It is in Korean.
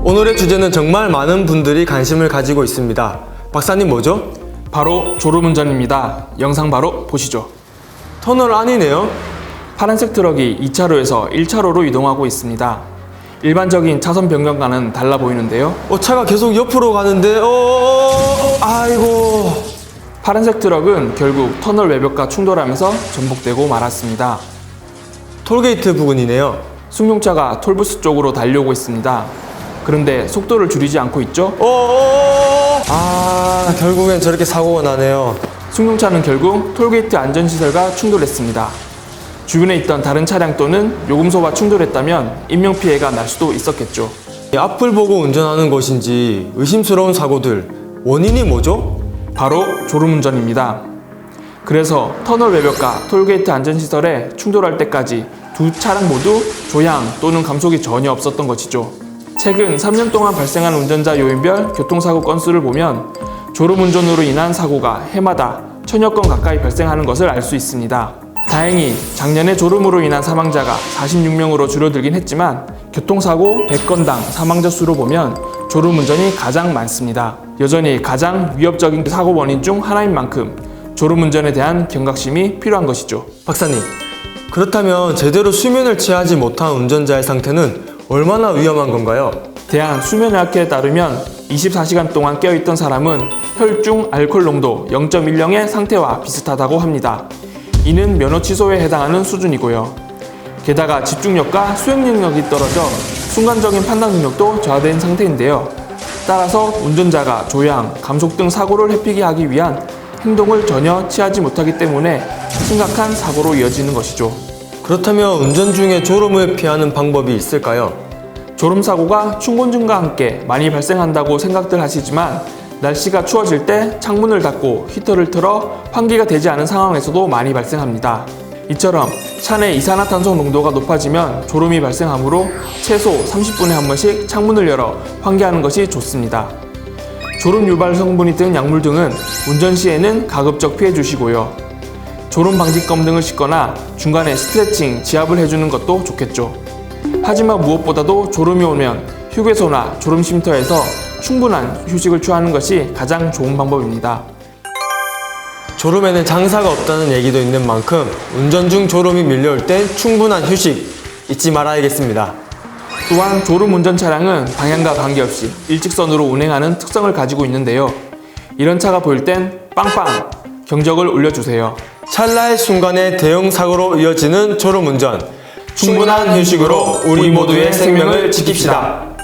오늘의 주제는 정말 많은 분들이 관심을 가지고 있습니다. 박사님 뭐죠? 바로 졸음운전입니다. 영상 바로 보시죠. 터널 안이네요. 파란색 트럭이 2차로에서 1차로로 이동하고 있습니다. 일반적인 차선 변경과는 달라 보이는데요. 차가 계속 옆으로 가는데 아이고. 파란색 트럭은 결국 터널 외벽과 충돌하면서 전복되고 말았습니다. 톨게이트 부근이네요. 승용차가 톨부스 쪽으로 달려오고 있습니다. 그런데 속도를 줄이지 않고 있죠? 결국엔 저렇게 사고가 나네요. 승용차는 결국 톨게이트 안전시설과 충돌했습니다. 주변에 있던 다른 차량 또는 요금소와 충돌했다면 인명피해가 날 수도 있었겠죠. 앞을 보고 운전하는 것인지 의심스러운 사고들, 원인이 뭐죠? 바로 졸음운전입니다. 그래서 터널 외벽과 톨게이트 안전시설에 충돌할 때까지 두 차량 모두 조향 또는 감속이 전혀 없었던 것이죠. 최근 3년 동안 발생한 운전자 요인별 교통사고 건수를 보면 졸음운전으로 인한 사고가 해마다 1000여 건 가까이 발생하는 것을 알 수 있습니다. 다행히 작년에 졸음으로 인한 사망자가 46명으로 줄어들긴 했지만 교통사고 100건당 사망자 수로 보면 졸음운전이 가장 많습니다. 여전히 가장 위협적인 사고 원인 중 하나인 만큼 졸음운전에 대한 경각심이 필요한 것이죠. 박사님, 그렇다면 제대로 수면을 취하지 못한 운전자의 상태는 얼마나 위험한 건가요? 대한수면의학회에 따르면 24시간 동안 깨어있던 사람은 혈중 알코올 농도 0.10의 상태와 비슷하다고 합니다. 이는 면허 취소에 해당하는 수준이고요. 게다가 집중력과 수행 능력이 떨어져 순간적인 판단 능력도 저하된 상태인데요. 따라서 운전자가 조향, 감속 등 사고를 회피하게 하기 위한 행동을 전혀 취하지 못하기 때문에 심각한 사고로 이어지는 것이죠. 그렇다면 운전 중에 졸음을 피하는 방법이 있을까요? 졸음사고가 충곤증과 함께 많이 발생한다고 생각들 하시지만 날씨가 추워질 때 창문을 닫고 히터를 틀어 환기가 되지 않은 상황에서도 많이 발생합니다. 이처럼 차 내 이산화탄소 농도가 높아지면 졸음이 발생하므로 최소 30분에 한 번씩 창문을 열어 환기하는 것이 좋습니다. 졸음 유발 성분이 든 약물 등은 운전 시에는 가급적 피해 주시고요. 졸음 방지껌 등을 씻거나 중간에 스트레칭, 지압을 해주는 것도 좋겠죠. 하지만 무엇보다도 졸음이 오면 휴게소나 졸음 쉼터에서 충분한 휴식을 취하는 것이 가장 좋은 방법입니다. 졸음에는 장사가 없다는 얘기도 있는 만큼 운전 중 졸음이 밀려올 땐 충분한 휴식 잊지 말아야겠습니다. 또한 졸음 운전 차량은 방향과 관계없이 일직선으로 운행하는 특성을 가지고 있는데요. 이런 차가 보일 땐 빵빵 경적을 울려주세요. 찰나의 순간에 대형 사고로 이어지는 졸음 운전. 충분한 휴식으로 우리 모두의 생명을 지킵시다.